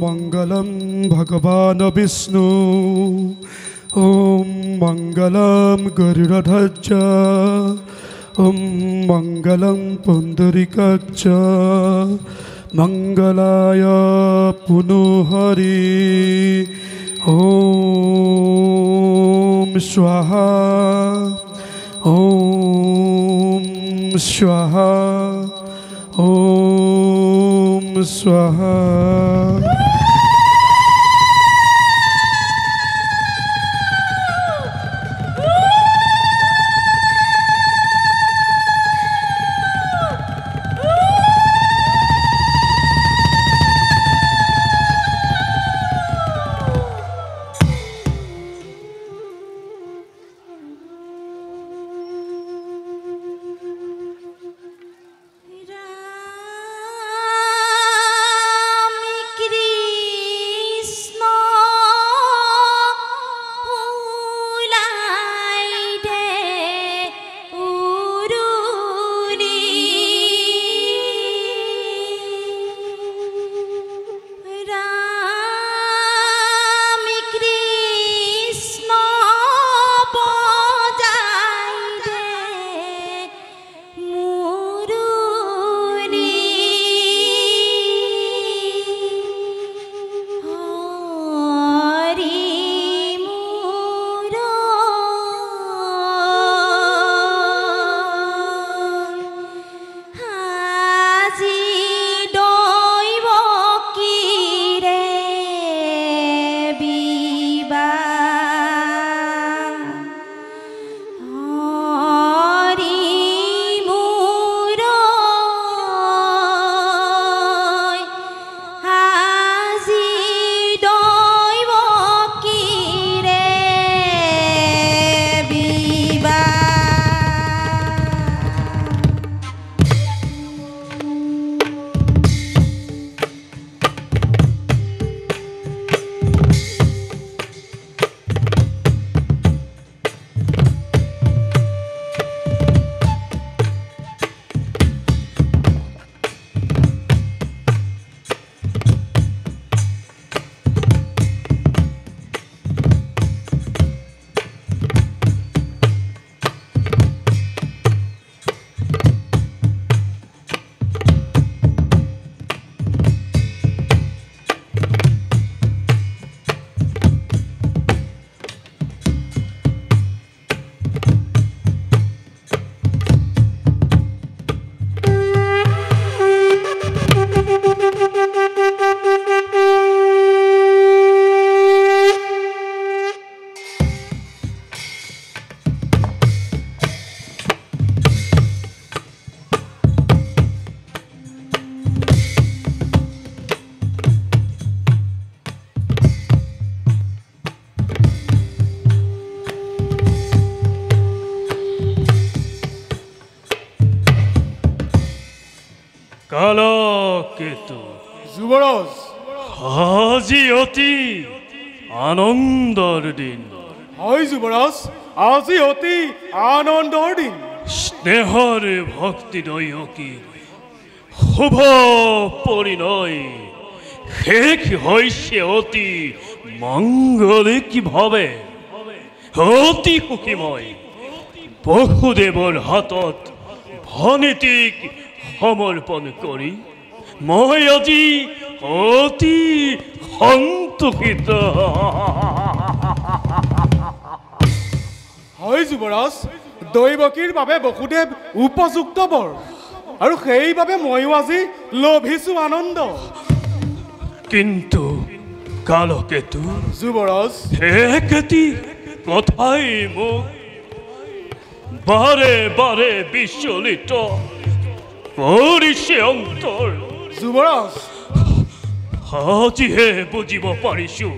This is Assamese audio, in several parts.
मंगलम भगवान विष्णु ओम मंगलम गरुड़ध्वज ओम मंगलम पुंडरीकाक्ष मंगलाय पुनोहरि ओम स्वाहा ओम स्वाहा ओम स्वाहा। কালকেতু যুবরাজ আজি অতি আনন্দৰ দিন। হয় যুবৰাজ, আজি অতি আনন্দৰ দিন। স্নেহৰ ভক্তি দয়কী শুভ পৰিণয় শেষ হৈছে অতি মংগলিকভাৱে। অতি সুখীময় বসুদেৱৰ হাতত ভনীতিক সমৰ্পণ কৰি মই আজি অতি সন্তোষিত। হয় যুবৰাজ, দৈৱকীৰ বাবে বসুদেৱ উপযুক্ত বৰ, আৰু সেইবাবে ময়ো আজি লভিছো আনন্দ। কিন্তু কালকেতু যুবৰাজ, একেটি কথাই মোক বাৰে বাৰে বিচলিত কৰিছে অন্তৰ। যুবৰাজ, আজিহে বুজিব পাৰিছো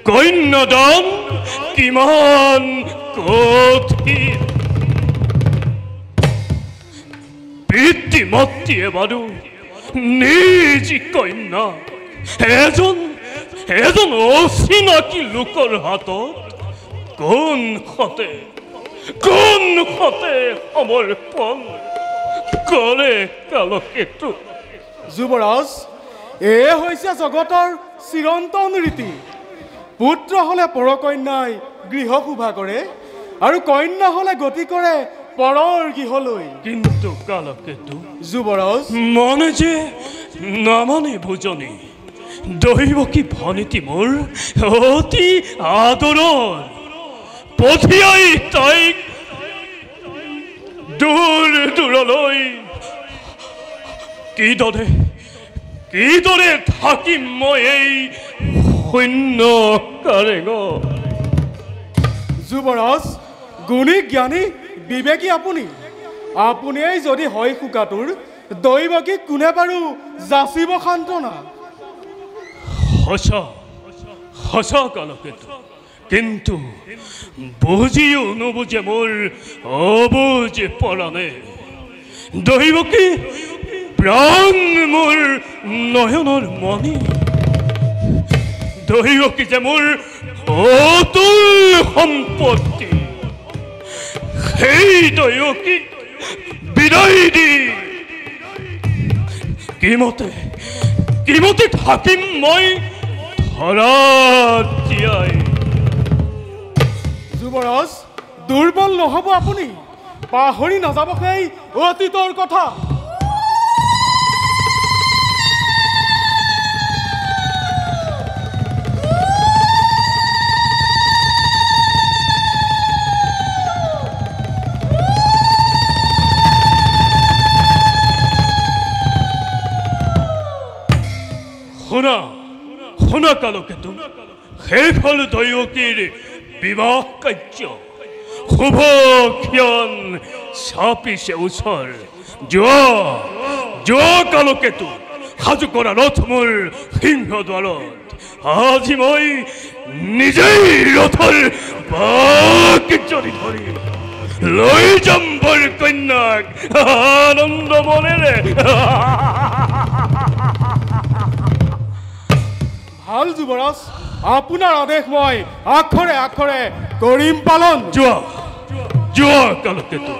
কন্যাদান কিমান কঠিন। পিতৃ মাতৃয়ে বাৰু নিজ কন্যা এজন অচিনাকি লোকৰ হাতত কোন হতে কোন হতে সমৰ্পণ কৰে কালকেতু। যুৱৰাজ, এয়ে হৈছে জগতৰ চিৰন্তন ৰীতি। পুত্ৰ হ'লে পৰকন্যাই গৃহ শোভা কৰে আৰু কন্যা হ'লে গতি কৰে পৰৰ গৃহলৈ। কিন্তু কালকেতু যুৱৰাজ, মনে যে নামানে ভোজনী দৈৱকী ভনীতি মোৰ অতি আদৰৰ পঠিয়াই তাইক দূৰ দূৰলৈ। কিদৰে থাকিম মই এই শূন্য কাৰেঙত। যুৱৰাজ, গুণী জ্ঞানী বিবেকী আপুনিয়েই যদি হয় শোকাটোৰ, দৈৱকীক কোনে বাৰু যাচিব সান্তনা। সঁচা কালকেতু, কিন্তু বুজিও নুবুজে মোৰ অবুজে পৰাণে। দৈৱকী প্ৰাণ মোৰ নয়নৰ মণি। দৈৱকী যে মোৰ অতুল সম্পত্তি। সেই দৈৱকীক বিদায় দি কিমতে থাকিম মই ধৰাত জীয়াই। যুৱৰাজ, দুৰ্বল নহ'ব আপুনি, পাহৰি নাযাব সেই অতীতৰ কথা। শুনা কালকেতু, শেষ হ'ল দৈৱকীৰ বিবাহ কাৰ্য। শুভ ক্ষণ চাপিছে ওচৰ। যোৱা কালকেতু, সাজু কৰা ৰথ মোৰ সিংহদ্বাৰত। আজি মই নিজেই ৰথৰ বাকজনি ধৰি লৈ যাম বৰ কন্যাক আনন্দ মনেৰে। ভাল যুৱৰাজ, আপোনাৰ আদেশ মই আখৰে আখৰে কৰিম পালন। যোৱা কালকেতু।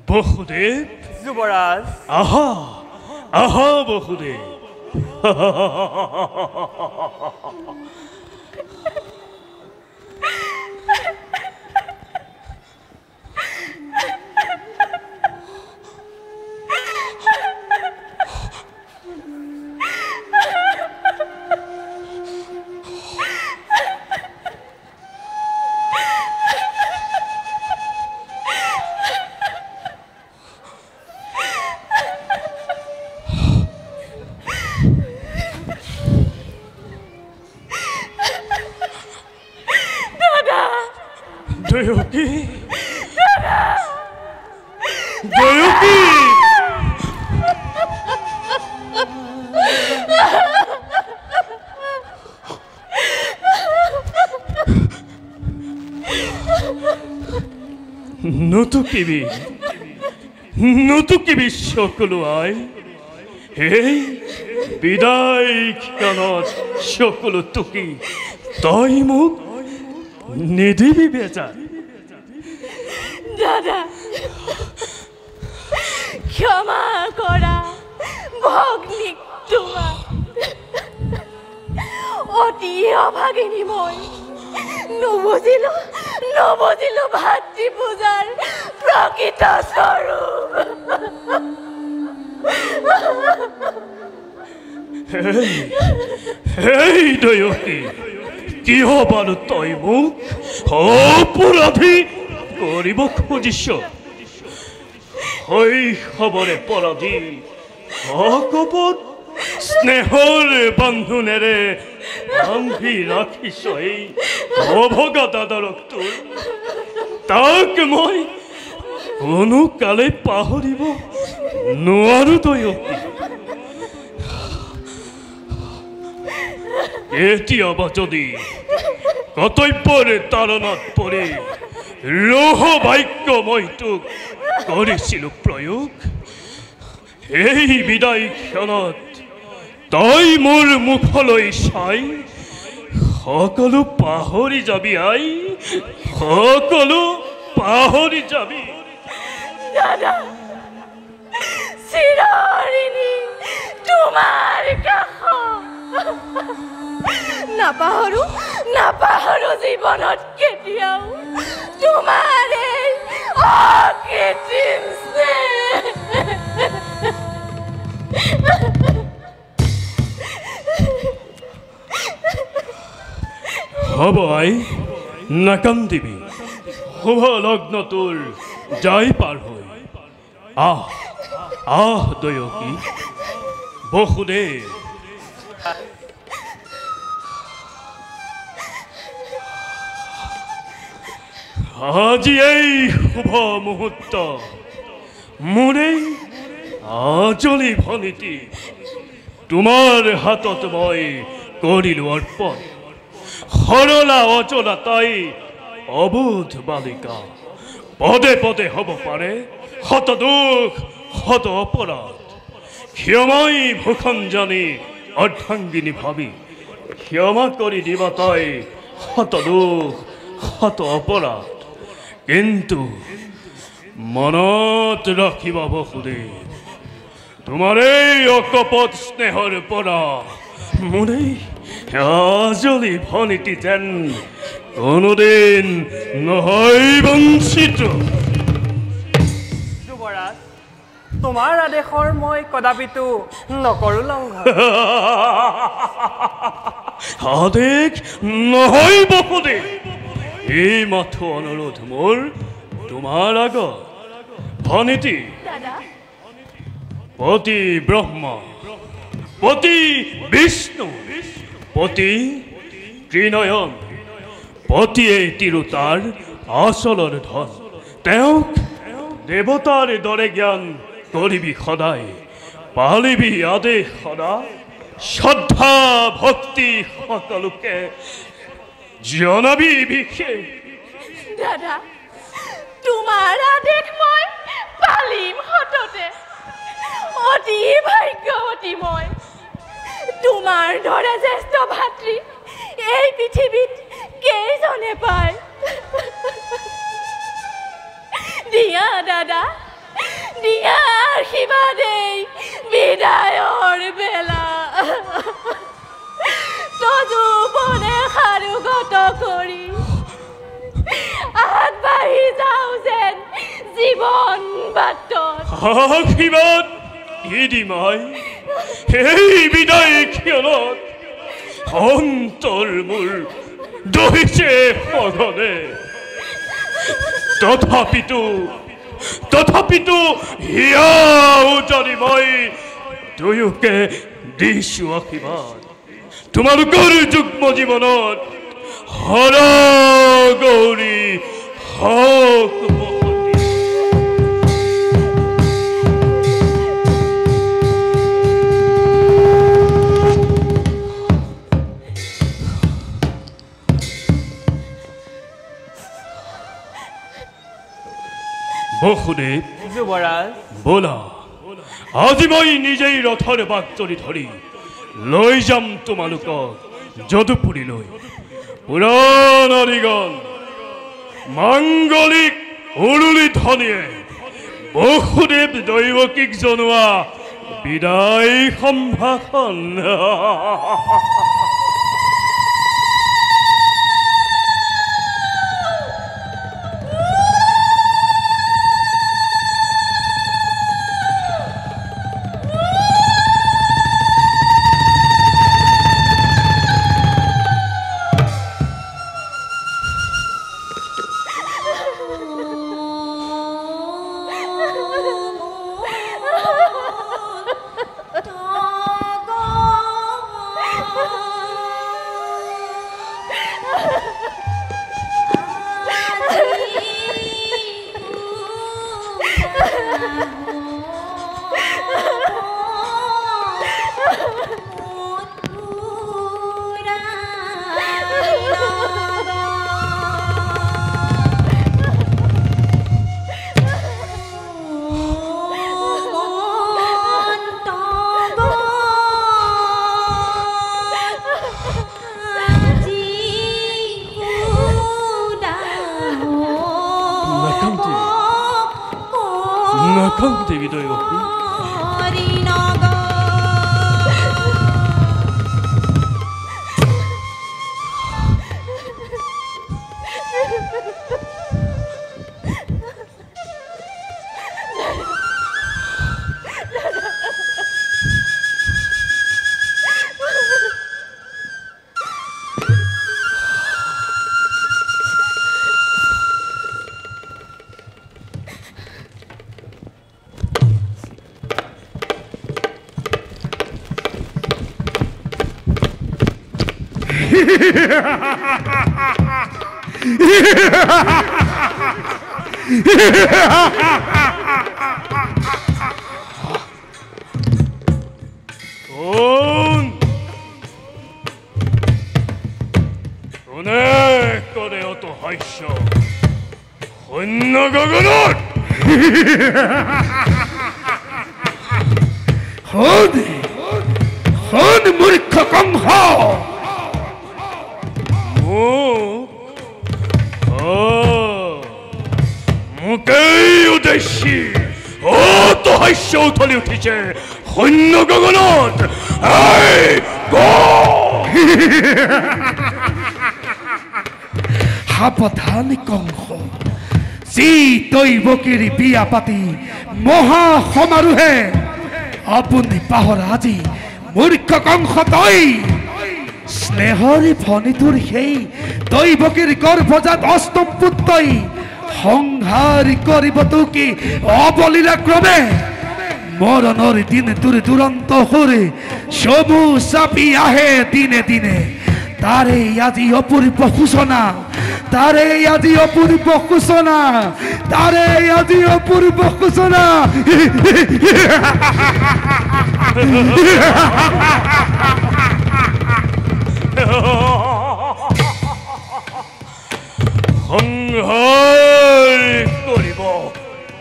বসুদেৱ, যুৱৰাজ, আহা বসুদেৱ। দৈৱকী, নতুকিবি সকলো আই। এই বিদায় ক্ষণত সকলো টুকি তই মোক নিদিবি বেজা। দাদা, ক্ষমা কৰা ভগ্নীক তোমাৰ অতি অভাগিনী মই নবুজিলো ভাতৃ পূজাৰ প্ৰকৃত স্বৰূপ হেই দয়সী কিয় বাৰু তই মোক অপৰাধী কৰিব খুজিছ শৈশৱৰে পৰাধী অকপট স্নেহৰ বান্ধোনেৰে বান্ধি ৰাখিছ এই অভগা দাদাৰক তোৰ তাক মই কোনো কালে পাহৰিব নোৱাৰো দয়সী কেতিয়াবা যদি কৰ্তব্যৰ তাৰণত পৰি লৌহ বাক্য মই তোক কৰিছিলোঁ প্ৰয়োগ এই বিদায় ক্ষণত তই মোৰ মুখলৈ চাই সকলো পাহৰি যাবি আই সকলো পাহৰি যাবি দাদা চিৰঋণী তোমাৰ কাষ নাপাহৰো জীৱনত কেতিয়াও তোমাৰ এই অকৃত্ৰিম স্নেহ হ'ব আই নাকান্দিবি শুভ লগ্ন তোৰ যাই পাৰ হৈ আহ দয়সী বসুদেৱ আজি এই শুভ মুহূৰ্ত মোৰ এই আজলি ভনীতি তোমাৰ হাতত মই কৰিলোঁ অৰ্পণ সৰলা অচলা তাই অবোধ বালিকা পদে পদে হ'ব পাৰে শত দুখ শত অপৰাধ ক্ষমাই ভূষণ জানি অৰ্ধাংগিনী ভাবি ক্ষমা কৰি দিবা তাই শত দুখ শত অপৰাধ কিন্তু মনত ৰাখিবা বসুদেৱ তোমাৰ এই অকপট স্নেহৰ পৰা মোৰ এই আজলি ভনীতি যেন কোনোদিন নহয় বঞ্চিত যুৱৰাজ তোমাৰ আদেশৰ মই কদাপিতো নকৰো লংঘন আদেশ নহয় বসুদেৱ এই মাথো অনুৰোধ মোৰ তোমাৰ আগত ভনীতি পতি ব্ৰহ্মা পতি বিষ্ণু পতি ত্ৰিনয়ন পতিয়ে তিৰোতাৰ আচলৰ ধন তেওঁক দেৱতাৰ দৰে জ্ঞান কৰিবি সদায় পালিবি আদেশ সদায় শ্ৰদ্ধা ভক্তি সকলোকে জনাবি বিশেষ দাদা তোমাৰ আদেশ মই পালিম সততে অতি ভাগ্যৱতী মই তোমাৰ দৰে জ্যেষ্ঠ ভাতৃ এই পৃথিৱীত কেইজনে পায় দিয়া দাদা দিয়া আশীৰ্বাদেই বিদায়ৰ বেলা তজুবনে সাৰুগত কৰি আগবাঢ়ি যাওঁ যেন জীৱন বাটত আশীৰ্বাদ কি দিম আই এই বিদায় ক্ষণত অন্তৰ মোৰ দহিছে সঘনে তথাপিতো হিয়া উজানি মই দুয়োকে দিছোঁ আশীৰ্বাদ তোমালোকৰ যুগ্ম জীৱনত হৰা গৌৰী হওক বসুদেৱ যুৱৰাজ ব'লা আজি মই নিজেই ৰথৰ বাগজৰি ধৰি লৈ যাম তোমালোকক যদুপুৰীলৈ পুৰাণাদিগণ মাংগলিক উৰুলি ধ্বনিয়ে বসুদেৱ দৈৱকীক জনোৱা বিদায় সম্ভাষণ দেৱী দৈৱকী কৰে অত হাস্য শূন্য গগনত মূৰ্খ কংস মোকেই উদ্দেশ্যি অত হাস্য উঠলি উঠিছে শূন্য গগনত সাৱধান কংস যি দৈৱকীৰ বিয়া পাতি মহা সমাৰোহে আপুনি পাহৰা আজি মূৰ্খ কংস তই স্নেহৰি ভনীটোৰ সেই দৈৱকীৰ গৰ্ভজাত অষ্টম পুত্ৰই সংহাৰ কৰিব তোকে অবলীলা ক্ৰমে মৰণৰ দিন তোৰ দুৰন্ত হৈ চমু চাপি আহে দিনে দিনে তাৰে আজি অপূৰ্ব সূচনা তাৰে আজি অপূৰ্ব সূচনা তাৰে আজি অপূৰ্ব সূচনা সংহাৰ কৰিব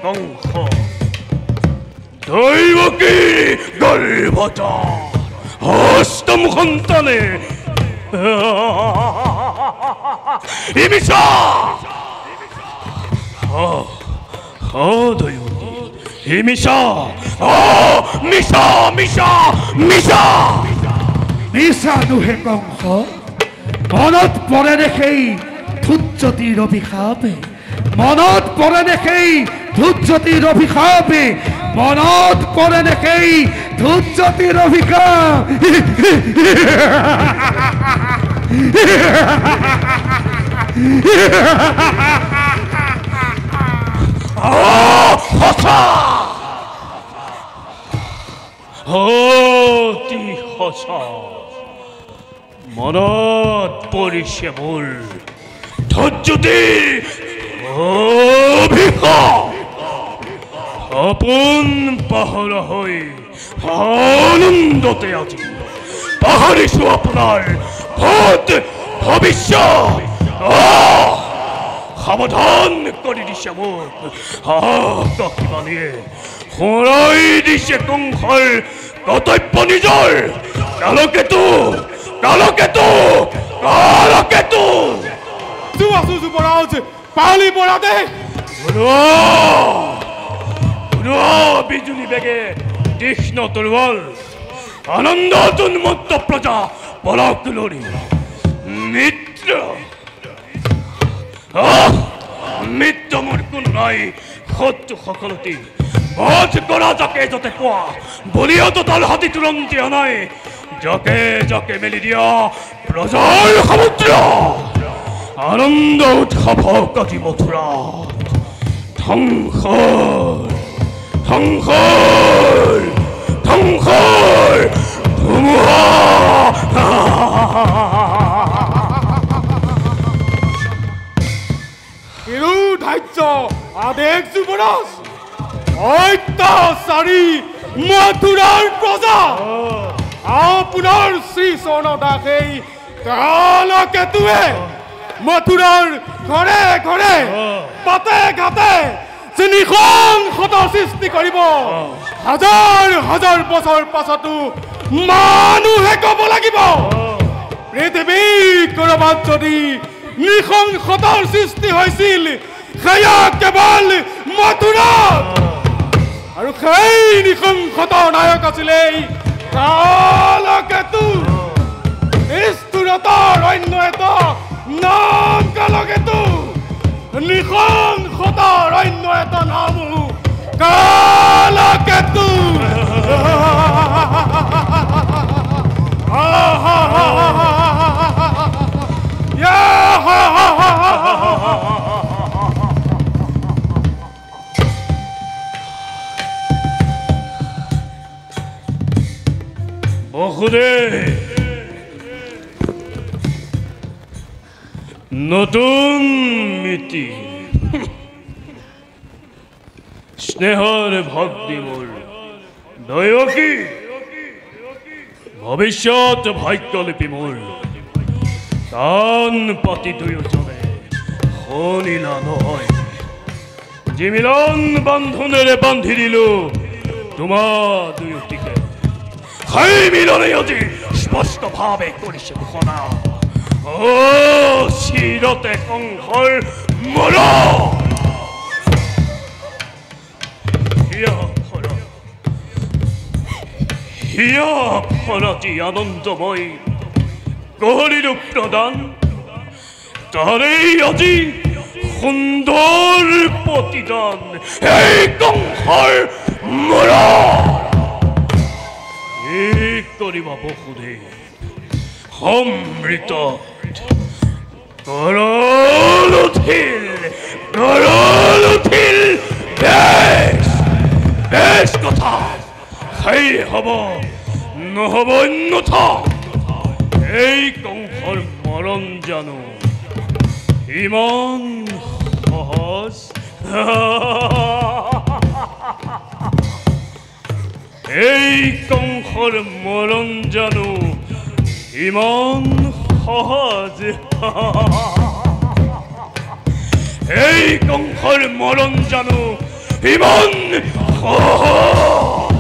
কংস দৈৱকী গৰ্ভত অষ্টম সন্তানে মিছা নুহে কংস মনত পৰে নে সেই ধূৰ্যতীৰ অভিশাপে মনত পৰে নে সেই ধূৰ্যতীৰ অভিশাপে মনত পৰে নে সেই ধূৰ্যতীৰ অভিশাপ অতি সঁচা মনত পৰিছে মোৰ ধূৰ্যতীৰ অভিশাপ সপোন পাহৰা হৈ আনন্দতে আজি পাহৰিছো আপোনাৰ ভূত ভৱিষ্যত সাৱধান কৰি দিছে মোক কাকিমানীয়ে সোঁৱৰাই দিছে কংসৰ কৰ্তব্য নিজৰ কালকেতু যুৱৰাজ পালি পৰা দে বিজুলি বেগে তীক্ষ্ণ তৰোয়াল আনন্দ উন্মত্ত প্ৰজা পলক লড়ি মিত্ৰ মিত্ৰ মোৰ কোনো নাই শত্ৰু সকলতি বধ কৰা যাকে যতে পোৱা বলিয়াতো তাল হাতী তুৰন্তি অনাই যাকে যাকে মেলি দিয়া প্ৰজাৰ সমুদ্ৰ আনন্দ উৎসৱ কাটি মথুৰা ধ্বংসৰ ধ্বংসৰ ধ্বংসৰ ধুমুহা ধাৰ্য আদেশ যুৱৰাজ অত্যাচাৰী মথুৰাৰ প্ৰজা আপোনাৰ শ্ৰী স্বৰ্ণ দাসেই কালকেতুৱে মথুৰাৰ ঘৰে ঘৰে পাতে ঘাটে নৃশংসতাৰ সৃষ্টি কৰিব হাজাৰ হাজাৰ বছৰ পাছতো মানুহে ক'ব লাগিব পৃথিৱীৰ ক'ৰবাত যদি নৃশংসতাৰ সৃষ্টি হৈছিল সেয়া কেৱল মথুৰাত আৰু সেই নৃশংসতাৰ নায়ক আছিলে কালকেতু স্থূলতাৰ অন্য এটা নাম কালকেতু নৃশংসতাৰ অন্য এটা নাম কালকেতু নতুন মিতি স্নেহৰ ভক্তি মোৰ দয়কী ভৱিষ্যত ভাগ্যলিপি মোৰ কাণ পাতি দুয়োজনে শুনিলা নহয় যি মিলন বান্ধোনেৰে বান্ধি দিলো তোমাৰ দুয়োটিকে সেই মিলনে আজি স্পষ্টভাৱে কৰিছে ঘোষণা চিৰতে কংসৰ মৰ হিয়া ফলতি আনন্দময় কৰিলো প্ৰদান তাৰেই আজি সুন্দৰ প্ৰতিদান এই কংসৰ মৰ কৰিব বসুধে সমৃত গৰল উঠিল বেশ বেশ কথা সেই হ'ব নহ'ব অন্যথা এই কংসৰ মৰণ জানো ইমান সহজ এই কংসৰ মৰণ জানো ইমান সহজ এই কংসৰ মৰণ জানো ইমান সহজ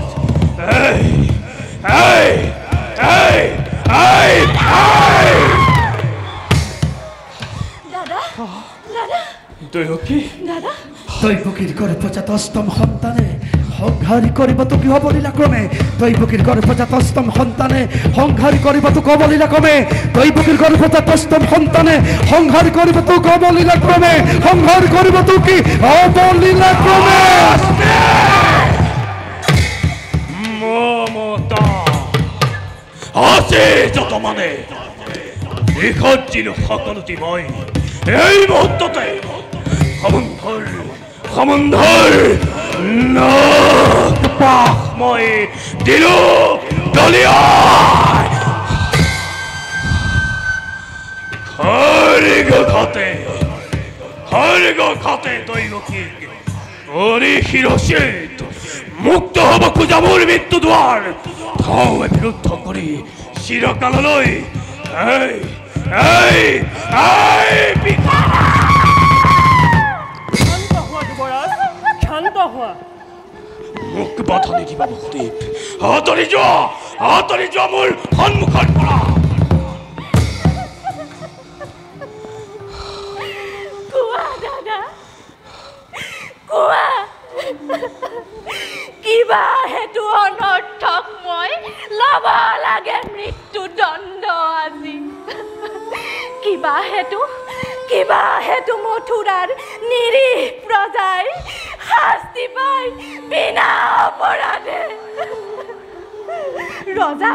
দৈবকীৰ গৰ্ভজাত অষ্টম সন্তানে সংহাৰী কৰিব তোক অবলীলাক্ৰমে দৈবকীৰ গৰ্ভজাত অষ্টম সন্তানে সংহাৰী কৰিব তোক অবলীলাক্ৰমে দৈবকীৰ গৰ্ভজাত অষ্টম সন্তানে সংহাৰী কৰিব তোক অবলীলাক্ৰমে সংহাৰ কৰিব তোক অবলীলাক্ৰমে মমতা আছে যত মানে বিসৰ্জিলো সকলোটি মই এই মুহূৰ্ততে সমন্ধৰ নাক পাখ মই দিলো দলিয়াই খৰিগ খাতে দৈবকীক কৰি শিৰচিত মুক্ত হ'ব খোজা মোৰ মৃত্যু দুৱাৰ থৌৱে বিৰুদ্ধ কৰি চিৰকাললৈ মোক বাধা নিদিবা বসুদেৱ আঁতৰি যোৱা মোৰ সন্মুখৰ পৰা কোৱা দাদা কোৱা কিবা হেতু অনৰ্থক মই ল'ব লাগে মৃত্যুদণ্ড আজি কিবা হেতু মথুৰাৰ নিৰীহ প্ৰজাই শাস্তি পাই বিনা অপৰাধে ৰজা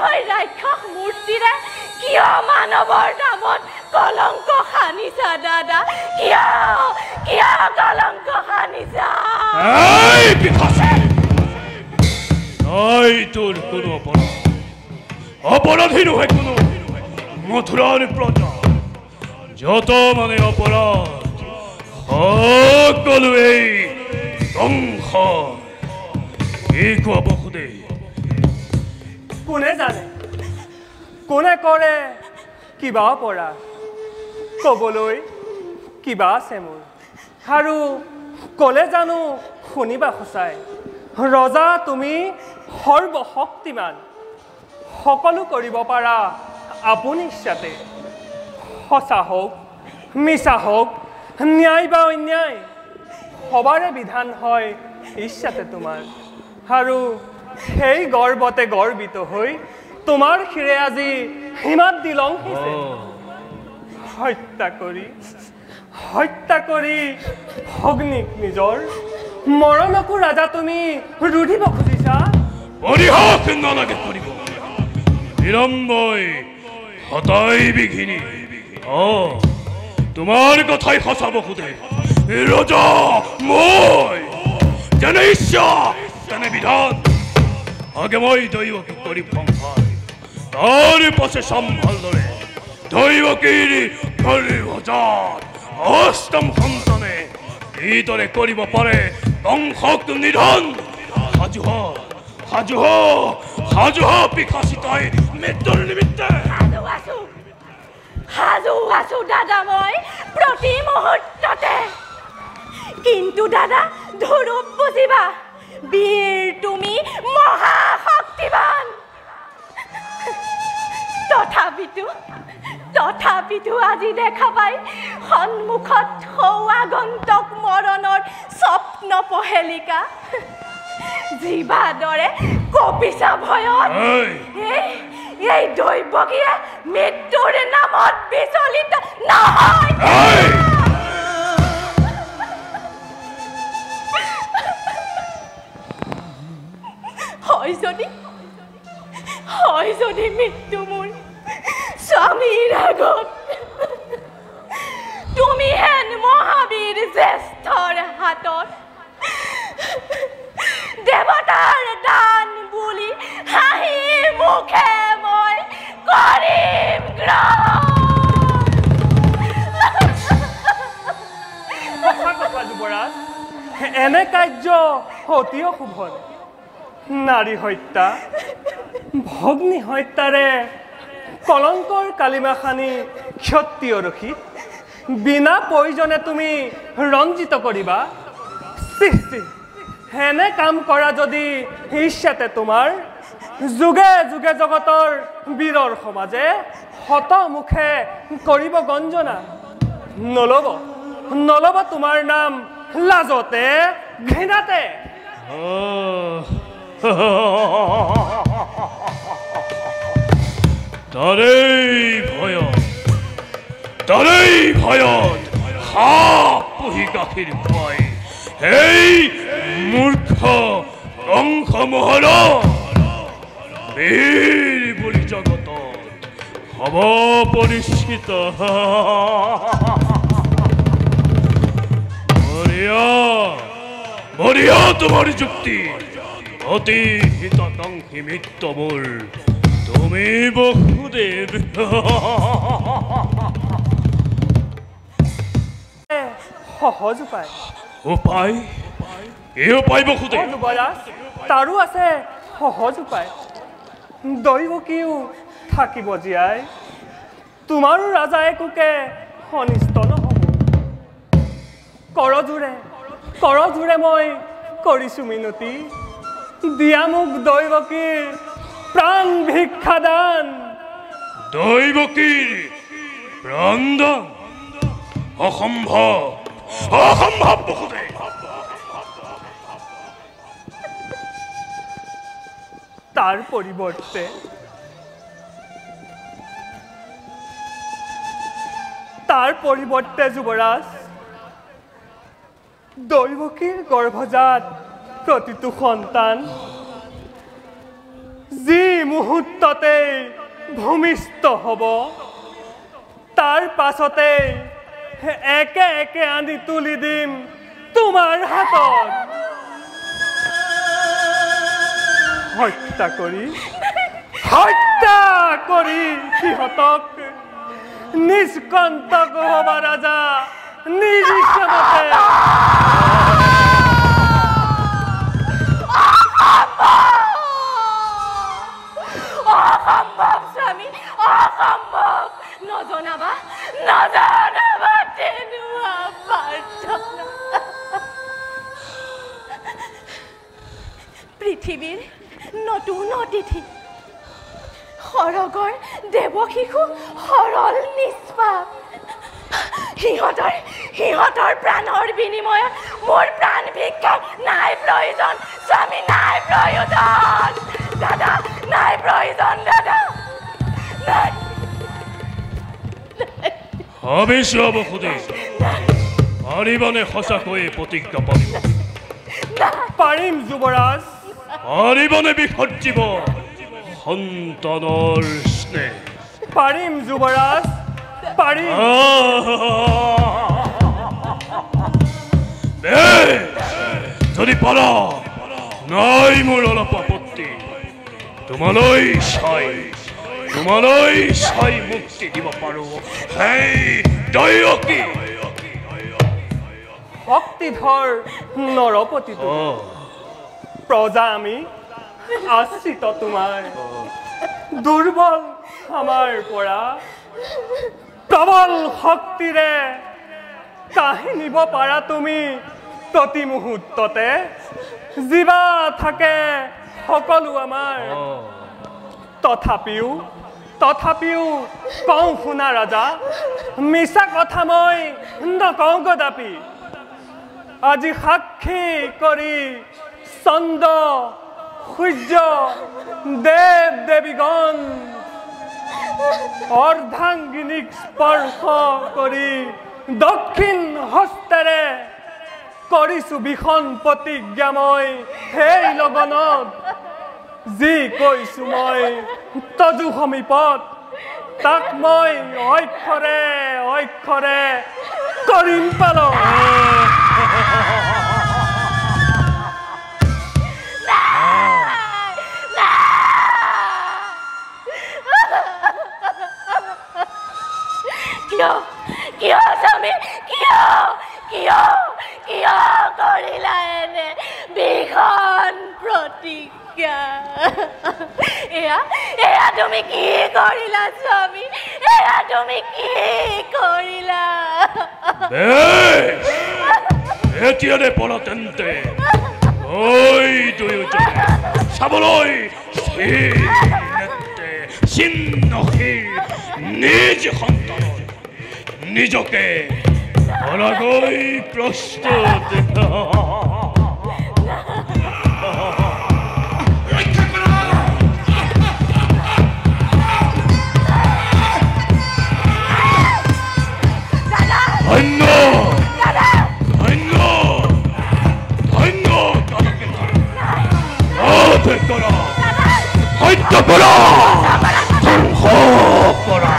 হৈ ৰাক্ষস মূৰ্তিৰে কিয় মানৱৰ নামত কলংক সানিছা দাদা কিয় কলংক সানিছা এই পিখাচি নাই তোৰ কোনো অপৰাধী নহয় কোনো মথুৰাৰ প্ৰজা যত মানে অপৰাধ সকলো এই ধ্বংস কি কোৱা বসুদেৱ কোনে জানে কোনে কৰে কিবা অপৰাধ ক'বলৈ কিবা আছে মোৰ আৰু ক'লে জানো শুনিবা সঁচাই ৰজা তুমি সৰ্বশক্তিমান সকলো কৰিব পাৰা আপুনি ইচ্ছাতে সঁচা হওক মিছা হওক ন্যায় বা অন্যায় সবাৰে বিধান হয় ইচ্ছাতে তোমাৰ আৰু সেই গৰ্বতে গৰ্বিত হৈ তোমাৰ শিৰে আজি হিমাত দিলংঘিছে হত্যা কৰি ভগ্নীক নিজৰ মৰণকো ৰাজা তুমি ৰুধিব খুজিছা পৰিহাস নালাগে কৰিব বিলম্বই হতাই বিঘিনি তোমাৰ কথাই সঁচা বসুদেৱ ৰজা মই যেনে ইচ্ছা তেনে বিধান আগে মই দৈৱকী কৰিম সংসাৰ তাৰ পাছে চাম ভালদৰে দৈৱকীৰ গৰ্ভজাত অষ্টম সন্তানে কিদৰে কৰিব পাৰে বংশক নিধন সাজু হ পিখাচি তই মৃত্যুৰ নিমিত্তে সাজু আছো দাদা মই প্ৰতি মুহূৰ্ততে কিন্তু দাদা ধৰূপ বুজিবা বীৰ তুমি মহাশক্তিবান তথাপিতো আজি দেখা পাই সন্মুখত আগন্তুক মৰণৰ স্বপ্ন পহেলিকা জীৱাদৰে কপিছা ভয়ত এই দৈৱকীয়ে মৃত্যুৰ নামত বিচলিত নহয় হয় যদি মৃত্যু মোৰ স্বামীৰ আগত তুমি হেন মহাবীৰ জ্যেষ্ঠৰ হাতত দেৱতাৰ দান বুলি হাঁহি মুখে মই কৰিম যুৱৰাজ এনে কাৰ্য অতি অশুভন নাৰী হত্যা ভগ্নী হত্যাৰে কলংকৰ কালিমা খানি ক্ষত্ৰিয় ৰখি বিনা প্ৰয়োজনে তুমি ৰঞ্জিত কৰিবা হেনে কাম কৰা যদি ইচ্ছাতে তোমাৰ যুগে যুগে জগতৰ বীৰৰ সমাজে হতমুখে কৰিব গঞ্জনা নলব তোমাৰ নাম লাজতে ঘৃণাতে তাৰেই ভয়ত সাপ পুহি গাখীৰ খুৱাই এই মূৰ্খ কংস মহল বীৰ বুলি জগতত হব পৰিচিত বঢ়িয়া তোমাৰ যুক্তি অতি হিতাকাংক্ষী মিত্ৰ মোৰ তুমি বসুদেৱ সহজ উপায় এই উপায় বসুদেৱ যুৱৰাজ তাৰো আছে সহজ উপায় দৈৱকীও থাকিব জীয়াই তোমাৰো ৰাজা একোকে অনিষ্ট নহ'ব কৰজোৰে মই কৰিছো মিনতি দিয়া মোক দৈৱকীৰ প্ৰাণ ভিক্ষাদান দৈৱকীৰ প্ৰাণদান অসম্ভৱ বসুদেৱ তাৰ পৰিৱৰ্তে যুৱৰাজ দৈৱকীৰ গৰ্ভজাত প্ৰতিটো সন্তান যি মুহূৰ্ততে ভূমিষ্ঠ হ'ব তাৰ পাছতে একে একে আনি তুলি দিম তোমাৰ হাতত হত্যা কৰি সিহঁতক নিষ্কণ্টক হবা ৰাজা নিজ ইচ্ছামতে অসম্ভৱ স্বামী অসম্ভৱ নজনাবা তেনেকুৱা প্ৰাৰ্থনা পৃথিৱীৰ নতুন অতিথি সৰগৰ দেৱ শিশু সৰল নিষ্পাপ সিহঁতৰ প্ৰাণৰ বিনিময়ত মোৰ প্ৰাণ ভিক্ষাৰ নাই প্ৰয়োজন স্বামী নাই প্ৰয়োজন দাদা নাই প্ৰয়োজন দাদা ভাবিছো অৱসুধি পাৰিবনে সঁচাকৈয়ে প্ৰতিজ্ঞা পাতিব পাৰিম যুৱৰাজ পাৰিবনে বিসৰ্জিব সন্তানৰ স্নেহ পাৰিম যুৱৰাজ পাৰিম যদি পাৰা নাই মোৰ অলপ আপত্তি তোমালৈ চাই মুক্তি দিব পাৰো সেই দৈৱকী শক্তিধৰ নৰপতিটো প্ৰজা আমি আশ্ৰিত তোমাৰ দুৰ্বল আমাৰ পৰা প্ৰবল শক্তিৰে কাঢ়ি নিব পাৰা তুমি প্ৰতি মুহূৰ্ততে জীৱা থাকে সকলো আমাৰ তথাপিও কওঁ শুনা ৰাজা মিছা কথা মই নকওঁ কদাপি আজি সাক্ষী কৰি চন্দ্ৰ সূৰ্য দেৱ দেৱীগণ অৰ্ধাংগিনীক স্পৰ্শ কৰি দক্ষিণ হস্তেৰে কৰিছো ভীষণ প্ৰতিজ্ঞা মই সেই লগনত যি কৈছো মই তজু সমীপত তাক মই অক্ষৰে কৰিম পালন কিয় স্বামী কিয় কৰিলা এনে ভীষণ প্ৰতিজ্ঞা এয়া তুমি কি কৰিলা স্বামী এয়া তুমি কি কৰিলা এতিয়াৰে পৰা তেন্তে ঐ দুয়োজনে চাবলৈ চিহ্নহীন নিজ সন্তানৰ নিজকে পৰাগৈ প্ৰস্তুত হত্যা কৰা ধ্বংস কৰা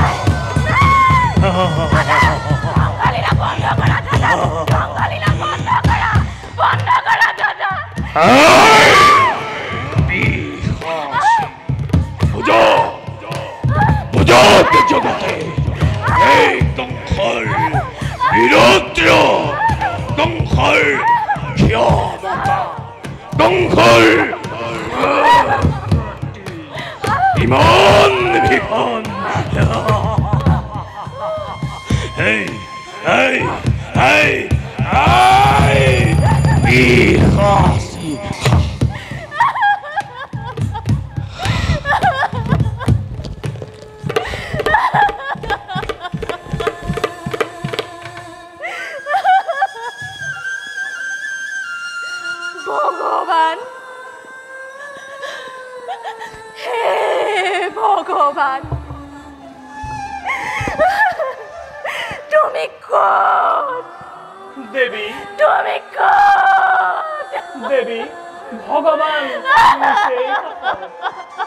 জগতে এই ধ্বংসৰ বিৰুদ্ধ ধ্বংসৰ ক্ষমতা ধ্বংসৰ ইমান ভীষণ ভগৱান ভগৱান তুমি ক'ত দেৱী তুমি ক'ত দেৱী ভগৱান নিচেই কাষত।